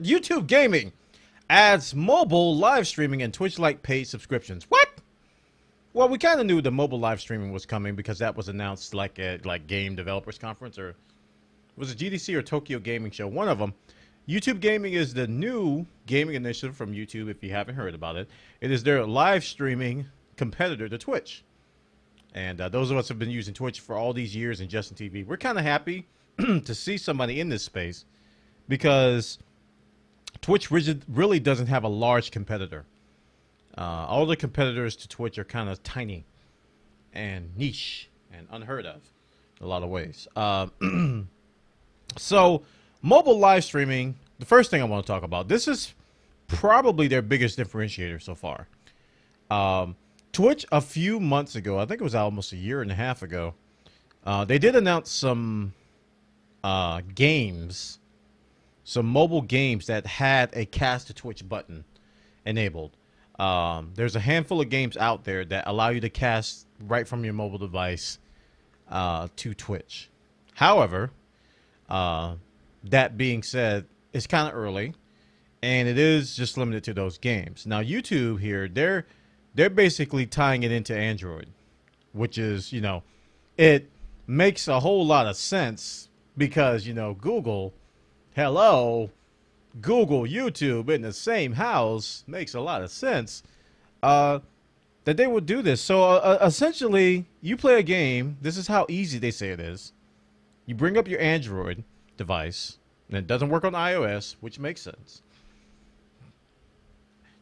YouTube Gaming adds mobile live streaming and Twitch-like paid subscriptions. What? Well, we kind of knew the mobile live streaming was coming because that was announced like at Game Developers Conference, or was it GDC or Tokyo Gaming Show? One of them. YouTube Gaming is the new gaming initiative from YouTube. If you haven't heard about it, it is their live streaming competitor to Twitch. And those of us who have been using Twitch for all these years and Justin TV, we're kind of happy to see somebody in this space because Twitch really doesn't have a large competitor. All the competitors to Twitch are kind of tiny and niche and unheard of in a lot of ways. So mobile live streaming, the first thing I want to talk about, this is probably their biggest differentiator so far. Twitch, a few months ago, I think it was almost a year and a half ago, they did announce some games, some mobile games that had a cast to Twitch button enabled. There's a handful of games out there that allow you to cast right from your mobile device to Twitch. However, that being said, it's kind of early, and it is just limited to those games. Now, YouTube here, they're basically tying it into Android, which is, you know, it makes a whole lot of sense because, you know, Google, YouTube in the same house makes a lot of sense that they would do this. So essentially, you play a game. This is how easy they say it is. You bring up your Android device, and it doesn't work on iOS, which makes sense.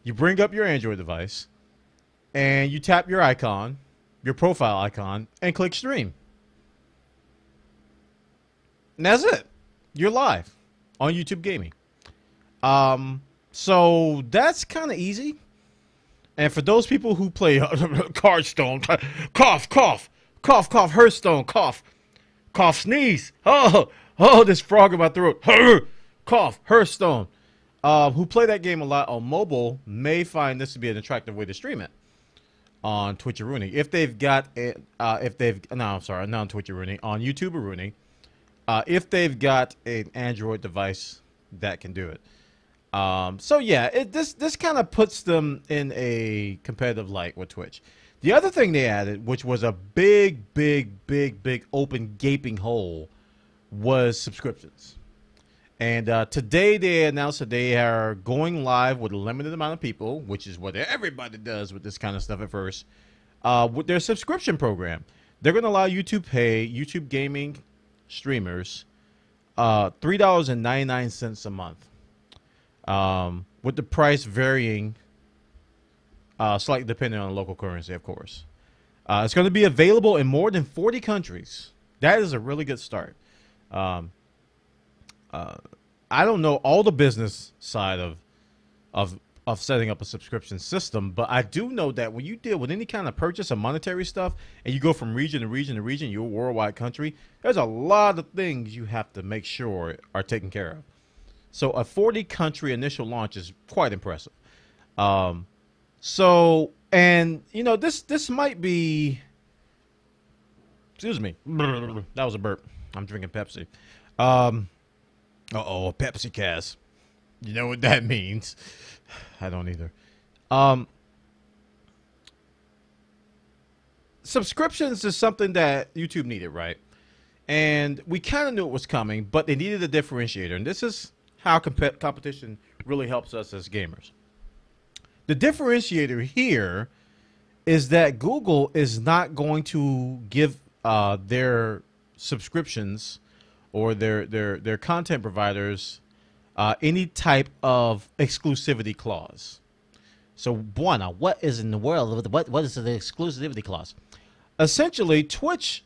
You bring up your Android device, and you tap your icon, your profile icon, and click stream. And that's it. You're live on YouTube Gaming. So that's kind of easy. And for those people who play Cardstone, cough, Hearthstone, cough, sneeze. Oh, this frog in my throat. Cough, Hearthstone. Who play that game a lot on mobile may find this to be an attractive way to stream it on Twitch-a-Rooney. If they've got it, not on Twitch-a-Rooney, on YouTube-a-Rooney, if they've got an Android device that can do it. So yeah, this kind of puts them in a competitive light with Twitch. The other thing they added, which was a big open gaping hole, was subscriptions. And today they announced that they are going live with a limited amount of people, which is what everybody does with this kind of stuff at first, with their subscription program. They're going to allow you to pay YouTube Gaming streamers $3.99 a month, with the price varying slightly depending on the local currency, of course. It's going to be available in more than 40 countries. That is a really good start. I don't know all the business side of setting up a subscription system, but I do know that when you deal with any kind of purchase of monetary stuff and you go from region to region to region, you're a worldwide country, there's a lot of things you have to make sure are taken care of. So a 40 country initial launch is quite impressive. So, and you know, this might be, excuse me, that was a burp. I'm drinking Pepsi. Uh-oh, Pepsi Cast. You know what that means. I don't either. Subscriptions is something that YouTube needed, right? And we kind of knew it was coming, but they needed a differentiator. And this is how competition really helps us as gamers. The differentiator here is that Google is not going to give their subscriptions or their content providers any type of exclusivity clause. So, Bwana, what is in the world? What is the exclusivity clause? Essentially, Twitch,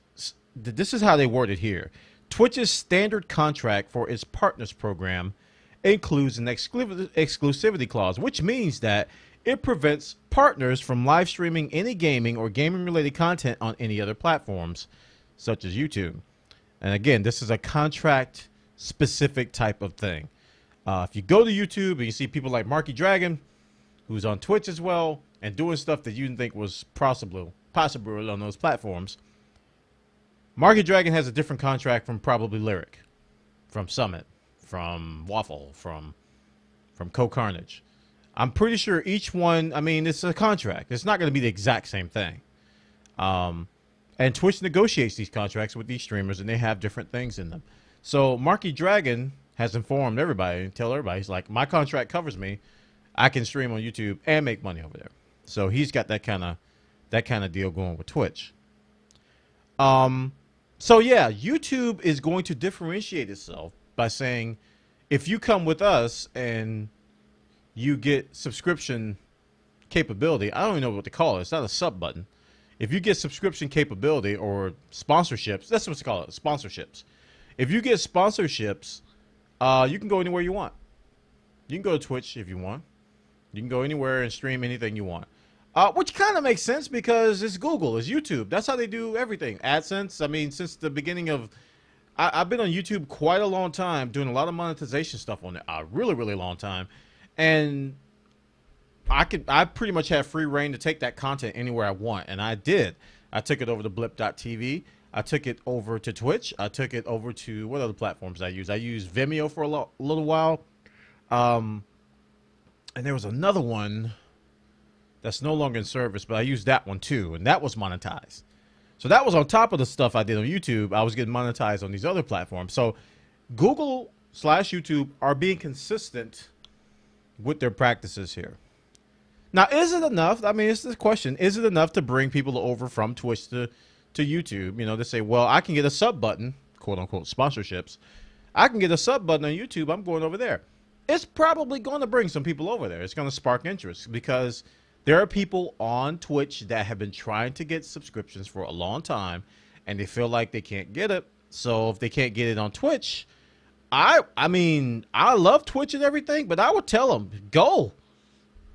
this is how they word it here. Twitch's standard contract for its partners program includes an exclusivity clause, which means that it prevents partners from live streaming any gaming or gaming-related content on any other platforms, such as YouTube. And again, this is a contract-specific type of thing. If you go to YouTube and you see people like Marky Dragon, who's on Twitch as well, and doing stuff that you didn't think was possible on those platforms, Marky Dragon has a different contract from probably Lyric, from Summit, from Waffle, from from Co Carnage. I'm pretty sure each one, I mean, it's a contract. It's not going to be the exact same thing. And Twitch negotiates these contracts with these streamers, and they have different things in them. So Marky Dragon has informed everybody, tell everybody, he's like, my contract covers me. I can stream on YouTube and make money over there. So he's got that kind of deal going with Twitch. So yeah, YouTube is going to differentiate itself by saying, if you come with us and you get subscription capability, I don't even know what to call it. It's not a sub button. If you get subscription capability or sponsorships, that's what we call it, sponsorships. If you get sponsorships, you can go anywhere you want. You can go to Twitch if you want. You can go anywhere and stream anything you want. Which kind of makes sense because it's Google, it's YouTube. That's how they do everything. AdSense, I mean, since the beginning of... I've been on YouTube quite a long time, doing a lot of monetization stuff on it. A really, really long time. And I pretty much have free reign to take that content anywhere I want. And I did. I took it over to blip.tv. I took it over to Twitch. I took it over to... What other platforms I use? I used Vimeo for a little while. And there was another one that's no longer in service, but I used that one too, and that was monetized. So that was on top of the stuff I did on YouTube. I was getting monetized on these other platforms. So Google/YouTube are being consistent with their practices here. Now, is it enough? I mean, it's the question. Is it enough to bring people over from Twitch to YouTube? You know, they say, well, I can get a sub button, quote unquote sponsorships. I can get a sub button on YouTube. I'm going over there. It's probably going to bring some people over there. It's going to spark interest because there are people on Twitch that have been trying to get subscriptions for a long time, and they feel like they can't get it. So if they can't get it on Twitch, I mean, I love Twitch and everything, but I would tell them, go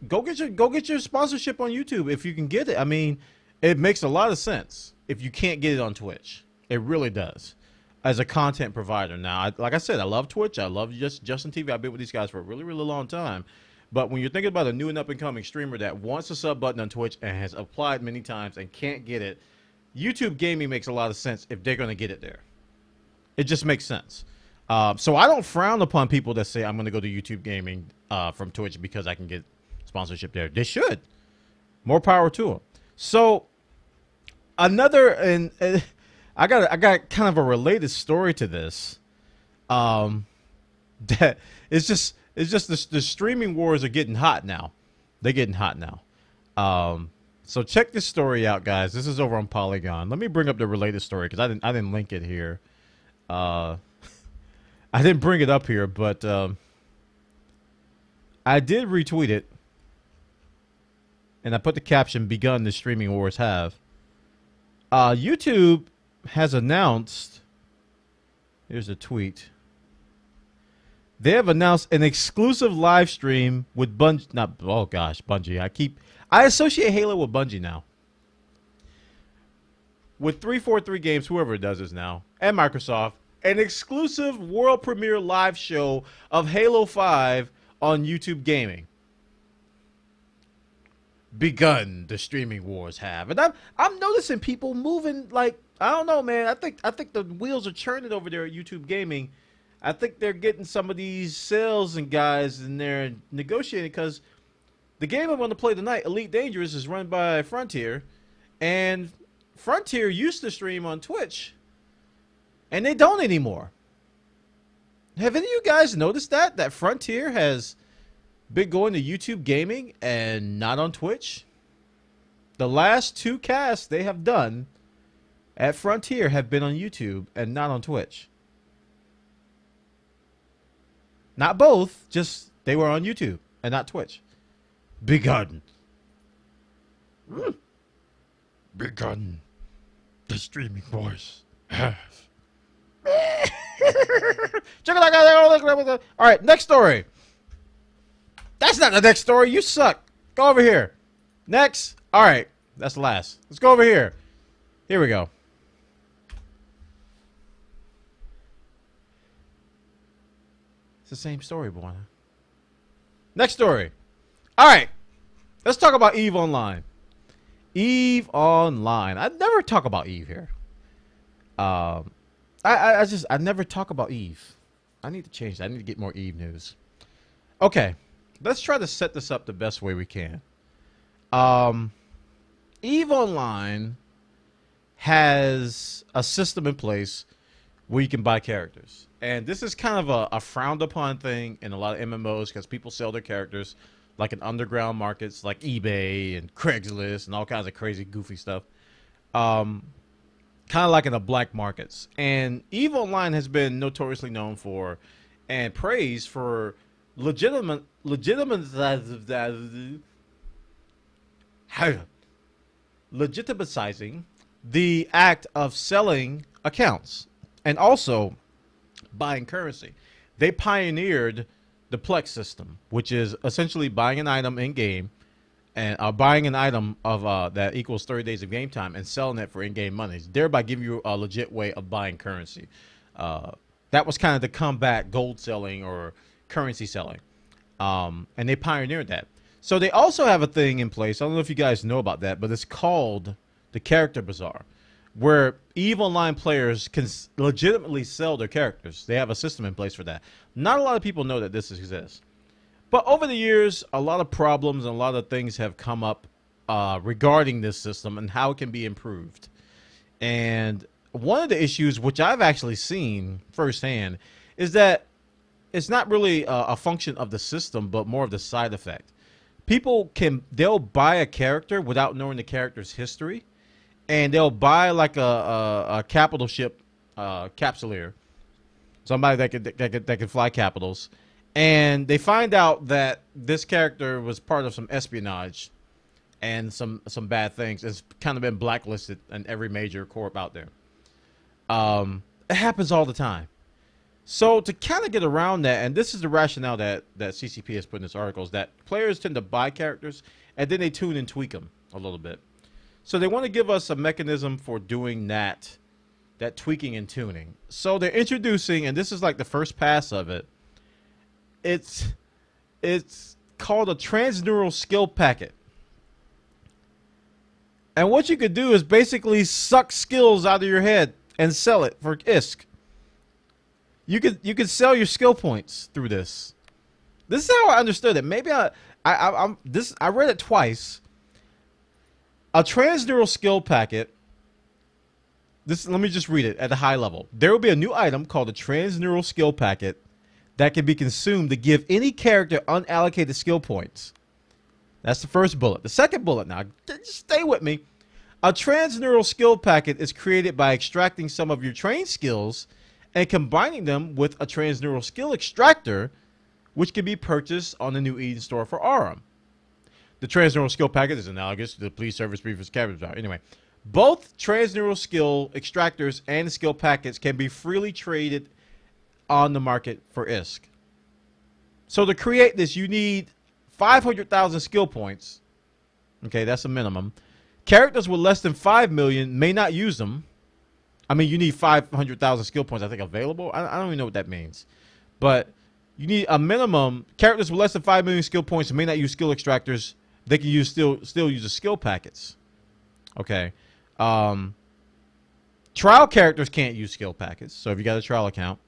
get your sponsorship on YouTube if you can get it. I mean, it makes a lot of sense if you can't get it on Twitch. It really does. As a content provider. Now, like I said, I love Twitch. I love Justin TV. I've been with these guys for a really, really long time. But when you're thinking about a new and up-and-coming streamer that wants a sub button on Twitch and has applied many times and can't get it, YouTube Gaming makes a lot of sense if they're going to get it there. It just makes sense. So I don't frown upon people that say I'm going to go to YouTube Gaming from Twitch because I can get sponsorship there. They should. More power to them. So another... and I got kind of a related story to this. That it's just the streaming wars are getting hot now. They're getting hot now. So check this story out, guys. This is over on Polygon. Let me bring up the related story because I didn't link it here. I didn't bring it up here, but I did retweet it, and I put the caption "Begun the streaming wars have." YouTube has announced, here's a tweet. They have announced an exclusive live stream with Bungie. I associate Halo with Bungie now. With 343 Games, whoever it does is now, and Microsoft, an exclusive world premiere live show of Halo 5 on YouTube Gaming. Begun the streaming wars have. And I'm noticing people moving like, I don't know, man. I think the wheels are churning over there at YouTube Gaming. I think they're getting some of these sales and guys in there negotiating because the game I'm going to play tonight, Elite Dangerous, is run by Frontier, and Frontier used to stream on Twitch, and they don't anymore. Have any of you guys noticed that Frontier has been going to YouTube Gaming and not on Twitch? The last two casts they have done at Frontier have been on YouTube and not on Twitch. Not both, just they were on YouTube and not Twitch. Begun. Begun. The streaming wars have. Check it out. All right, next story. That's not the next story. You suck. Go over here. Next. All right, that's the last. Let's go over here. Here we go. It's the same story, Bwana. Next story. All right. Let's talk about EVE Online. EVE Online. I never talk about EVE here. I never talk about EVE. I need to change that. I need to get more EVE news. Okay. let's try to set this up the best way we can. EVE Online has a system in place where you can buy characters. And this is kind of a frowned upon thing in a lot of MMOs because people sell their characters like in underground markets like eBay and Craigslist and all kinds of crazy, goofy stuff. Kind of like in the black markets. And EVE Online has been notoriously known for and praised for legitimizing the act of selling accounts and also buying currency. They pioneered the Plex system, which is essentially buying an item in game and buying an item of that equals 30 days of game time and selling it for in-game money, thereby giving you a legit way of buying currency. That was kind of the combat gold selling or currency selling, and they pioneered that. So they also have a thing in place. I don't know if you guys know about that, but it's called the Character Bazaar, where EVE Online players can legitimately sell their characters. They have a system in place for that. Not a lot of people know that this exists. But over the years, a lot of problems and a lot of things have come up regarding this system and how it can be improved. And one of the issues, which I've actually seen firsthand, is that it's not really a function of the system, but more of the side effect. They'll buy a character without knowing the character's history, and they'll buy like a capital ship capsuleer, somebody that can fly capitals, and they find out that this character was part of some espionage and some bad things. It's kind of been blacklisted in every major corp out there. It happens all the time. So to kind of get around that, and this is the rationale that CCP has put in this article, is that players tend to buy characters and then they tune and tweak them a little bit. So they want to give us a mechanism for doing that tweaking and tuning. So they're introducing, and this is like the first pass of it, it's called a transneural skill packet. And what you could do is basically suck skills out of your head and sell it for ISK. You could sell your skill points through this. This is how I understood it. Maybe I read it twice. A transneural skill packet. Let me just read it at a high level. There will be a new item called a transneural skill packet that can be consumed to give any character unallocated skill points. That's the first bullet. The second bullet, now, just stay with me. A transneural skill packet is created by extracting some of your trained skills and combining them with a transneural skill extractor, which can be purchased on the new Eden store for Aurum. The transneural skill packet is analogous to the police service previous cabinet. Anyway, both transneural skill extractors and skill packets can be freely traded on the market for ISK. So to create this, you need 500,000 skill points. Okay, that's a minimum. Characters with less than 5 million may not use them. I mean, you need 500,000 skill points, I think, available. I don't even know what that means. But you need a minimum. Characters with less than 5 million skill points may not use skill extractors. They can use still use the skill packets. Okay. Trial characters can't use skill packets. So if you got a trial account.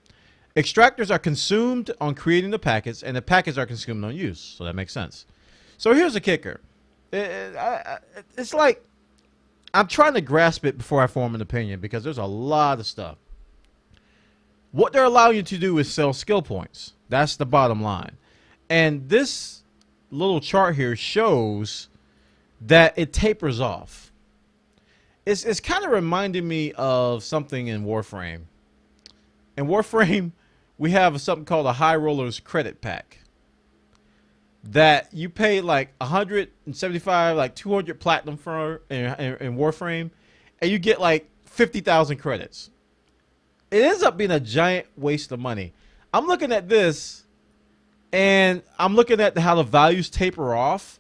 Extractors are consumed on creating the packets, and the packets are consumed on use. So that makes sense. So here's the kicker. It's like I'm trying to grasp it before I form an opinion because there's a lot of stuff. What they're allowing you to do is sell skill points. That's the bottom line. And this little chart here shows that it tapers off. It's kind of reminding me of something in Warframe. In Warframe, we have something called a High Rollers credit pack that you pay like 175, like 200 platinum for in Warframe, and you get like 50,000 credits. It ends up being a giant waste of money. I'm looking at this, and I'm looking at how the values taper off.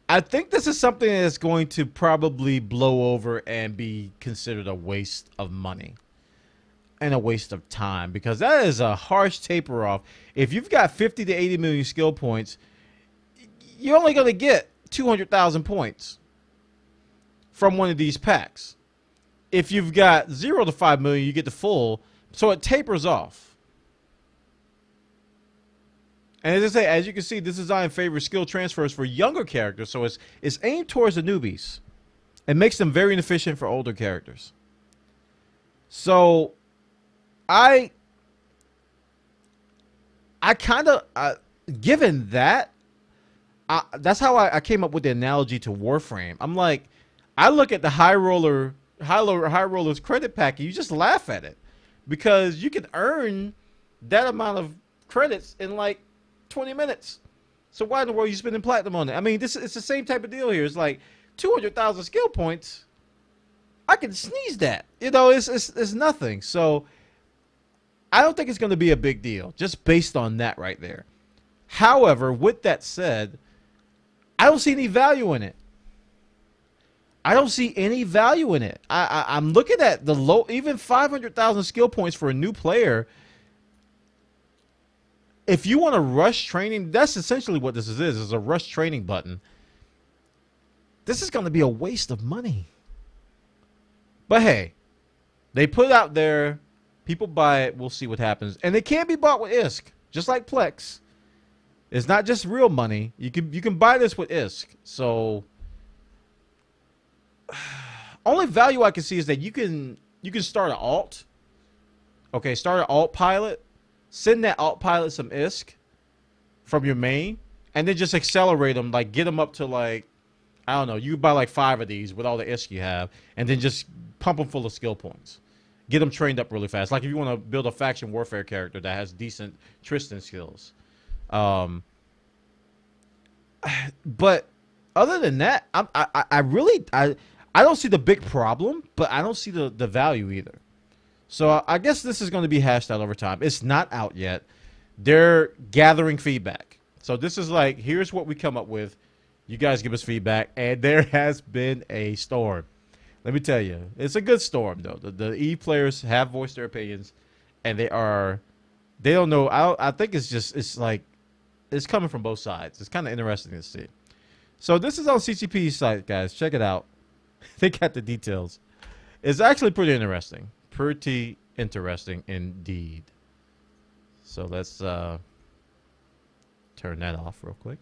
I think this is something that's going to probably blow over and be considered a waste of money. And a waste of time, because that is a harsh taper off. If you've got 50 to 80 million skill points, you're only going to get 200,000 points from one of these packs. If you've got 0 to 5 million, you get the full. So it tapers off. And as I say, as you can see, this design favors skill transfers for younger characters, so it's aimed towards the newbies. It makes them very inefficient for older characters. So, I kind of, given that, that's how I came up with the analogy to Warframe. I'm like, I look at the High Rollers credit pack, and you just laugh at it because you can earn that amount of credits in like 20 minutes. So why in the world are you spending platinum on it? I mean, it's the same type of deal here. It's like 200,000 skill points. I can sneeze that. You know, it's nothing. So I don't think it's going to be a big deal just based on that right there. However, with that said, I don't see any value in it. I don't see any value in it. I'm looking at the low, even 500,000 skill points for a new player. If you want to rush training, that's essentially what this is a rush training button. This is going to be a waste of money. But hey, they put it out there. People buy it. We'll see what happens. And it can be bought with ISK, just like Plex. It's not just real money. You can buy this with ISK. So only value I can see is that you can start an alt. Okay, start an alt pilot. Send that alt pilot some ISK from your main, and then just accelerate them. Like get them up to like, I don't know. You buy like 5 of these with all the ISK you have, and then just pump them full of skill points. Get them trained up really fast. Like if you want to build a faction warfare character that has decent Tristan skills. But other than that, I don't see the big problem, but I don't see the value either. So I guess this is going to be hashed out over time. It's not out yet. They're gathering feedback. So this is like, here's what we come up with. You guys give us feedback, and there has been a storm. Let me tell you, it's a good storm though. The E players have voiced their opinions, and they don't know. I think it's like it's coming from both sides. It's kind of interesting to see. So this is on CCP's site, guys. Check it out. They got the details. It's actually pretty interesting. Pretty interesting indeed. So let's turn that off real quick.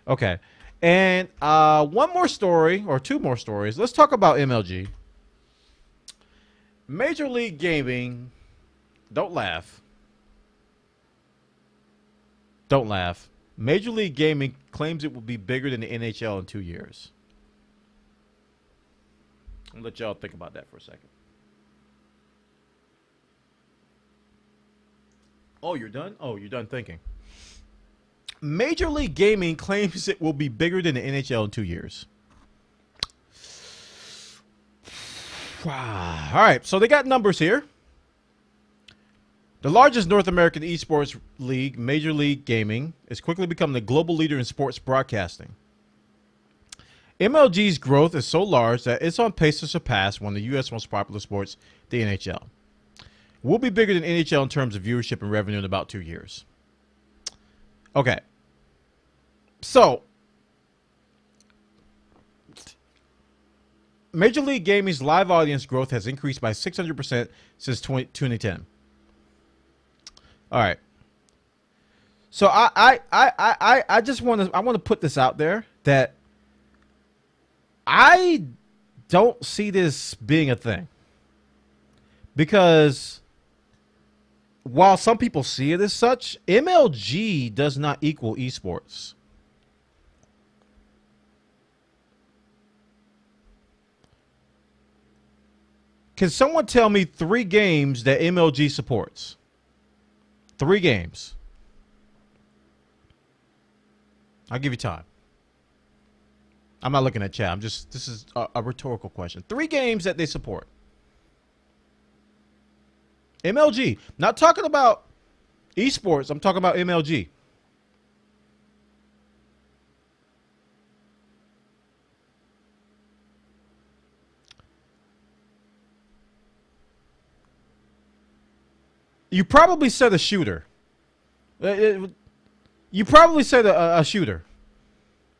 Okay. And one more story, or 2 more stories. Let's talk about MLG. Major League Gaming. Don't laugh. Don't laugh. Major League Gaming claims it will be bigger than the NHL in 2 years. I'll let y'all think about that for a second. Oh, you're done? Oh, you're done thinking. Major League Gaming claims it will be bigger than the NHL in 2 years. Wow. All right, so they got numbers here. The largest North American esports league, Major League Gaming, is quickly becoming the global leader in sports broadcasting. MLG's growth is so large that it's on pace to surpass one of the U.S. most popular sports, the NHL. We'll be bigger than NHL in terms of viewership and revenue in about 2 years. Okay. So, Major League Gaming's live audience growth has increased by 600% since 2010. All right. So I just want to put this out there that I don't see this being a thing, because while some people see it as such, MLG does not equal esports. Can someone tell me 3 games that MLG supports? 3 games. I'll give you time. I'm not looking at chat. This is a rhetorical question. 3 games that they support. MLG. Not talking about esports. I'm talking about MLG. You probably said a shooter. You probably said a shooter.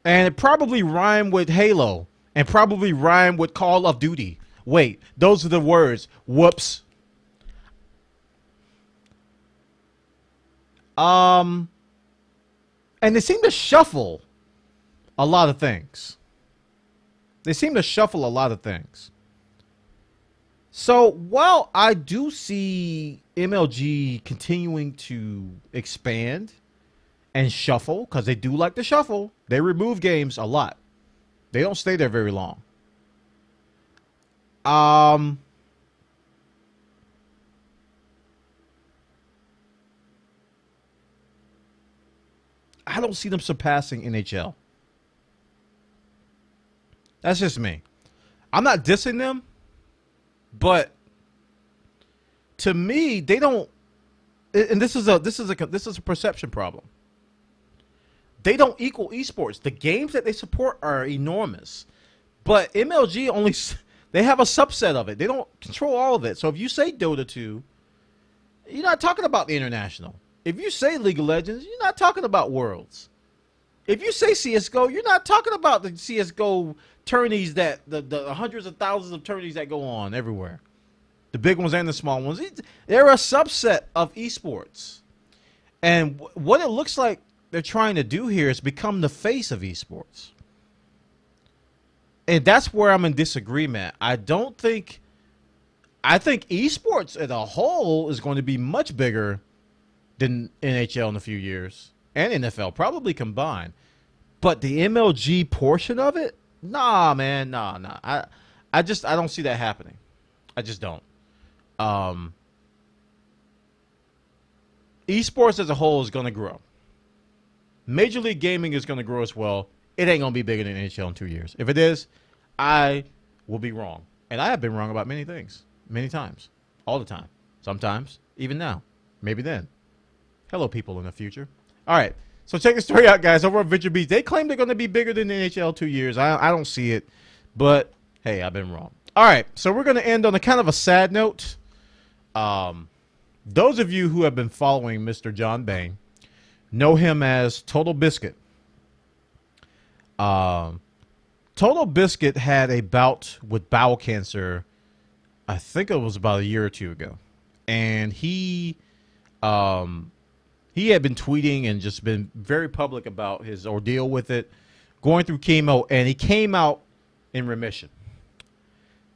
And it probably rhymed with Halo. And probably rhymed with Call of Duty. Wait, those are the words. Whoops. And they seem to shuffle a lot of things. They seem to shuffle a lot of things. So while I do see MLG continuing to expand and shuffle, because they do like to shuffle, they remove games a lot. They don't stay there very long. I don't see them surpassing NHL. That's just me. I'm not dissing them, but to me, they don't. And this is a perception problem. They don't equal esports. The games that they support are enormous, but MLG only they have a subset of it. They don't control all of it. So if you say Dota 2, you're not talking about the international. If you say League of Legends, you're not talking about Worlds. If you say CSGO, you're not talking about the CSGO tourneys that the hundreds of thousands of tourneys that go on everywhere. The big ones and the small ones. They're a subset of esports. And what it looks like they're trying to do here is become the face of esports. And that's where I'm in disagreement. I think esports as a whole is going to be much bigger than NHL in a few years. And NFL, probably combined. But the MLG portion of it? Nah, man. Nah. I don't see that happening. I just don't. Esports as a whole is going to grow. Major League Gaming is going to grow as well. It ain't going to be bigger than NHL in 2 years. If it is, I will be wrong. And I have been wrong about many things. Many times. All the time. Sometimes. Even now. Maybe then. Hello, people in the future. All right. So check the story out, guys. Over on Venture Beats, they claim they're going to be bigger than the NHL 2 years. I don't see it. But, hey, I've been wrong. All right. So we're going to end on a kind of a sad note. Those of you who have been following Mr. John Bain know him as Total Biscuit. Total Biscuit had a bout with bowel cancer, I think it was about a year or two ago. And he had been tweeting and just been very public about his ordeal with it, going through chemo, and he came out in remission.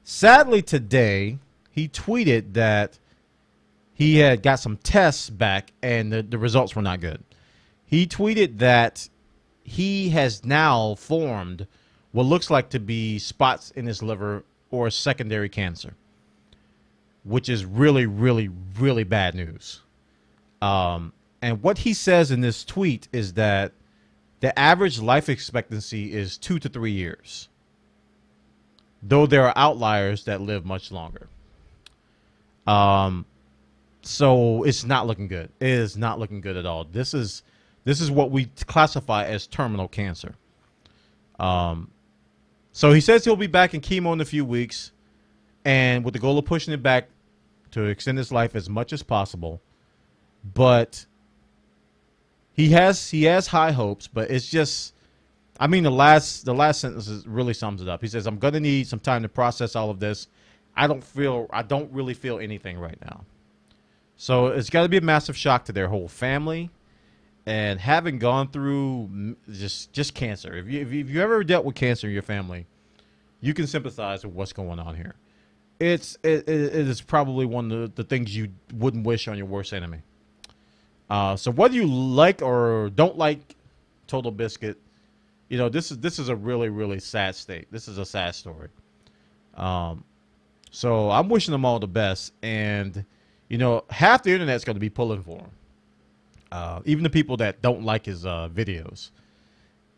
Sadly, today, he tweeted that he had got some tests back, and the results were not good. He tweeted that he has now formed what looks like to be spots in his liver or secondary cancer, which is really, really, really bad news. And what he says in this tweet is that the average life expectancy is 2 to 3 years, though there are outliers that live much longer. So it's not looking good. It is not looking good at all. This is what we classify as terminal cancer. So he says he'll be back in chemo in a few weeks, and with the goal of pushing it back to extend his life as much as possible. But he has high hopes, but it's just, I mean, the last sentence really sums it up. He says, "I'm going to need some time to process all of this. I don't really feel anything right now." So it's got to be a massive shock to their whole family, and having gone through just cancer. If you ever dealt with cancer in your family, you can sympathize with what's going on here. It is probably one of the things you wouldn't wish on your worst enemy. So whether you like or don't like Total Biscuit, you know, this is a really, really sad state. This is a sad story. So I'm wishing them all the best. And, you know, half the internet's going to be pulling for him. Even the people that don't like his videos.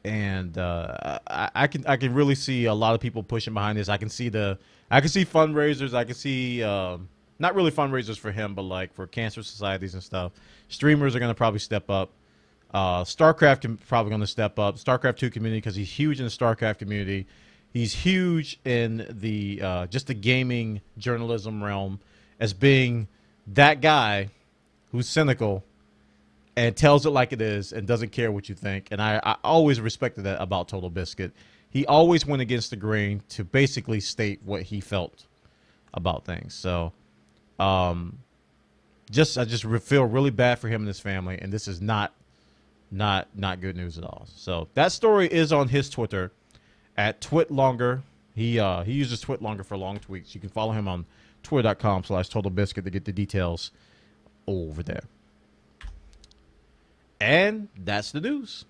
And I can really see a lot of people pushing behind this. I can see fundraisers. I can see not really fundraisers for him, but like for cancer societies and stuff. Streamers are going to probably step up. StarCraft probably going to step up. StarCraft 2 community, because he's huge in the StarCraft community. He's huge in the just the gaming journalism realm as being that guy who's cynical and tells it like it is and doesn't care what you think. And I always respected that about Total Biscuit. He always went against the grain to basically state what he felt about things. So I just feel really bad for him and his family, and this is not Not good news at all. So that story is on his Twitter at TwitLonger. He uses TwitLonger for long tweets. You can follow him on twitter.com/TotalBiscuit to get the details over there. And that's the news.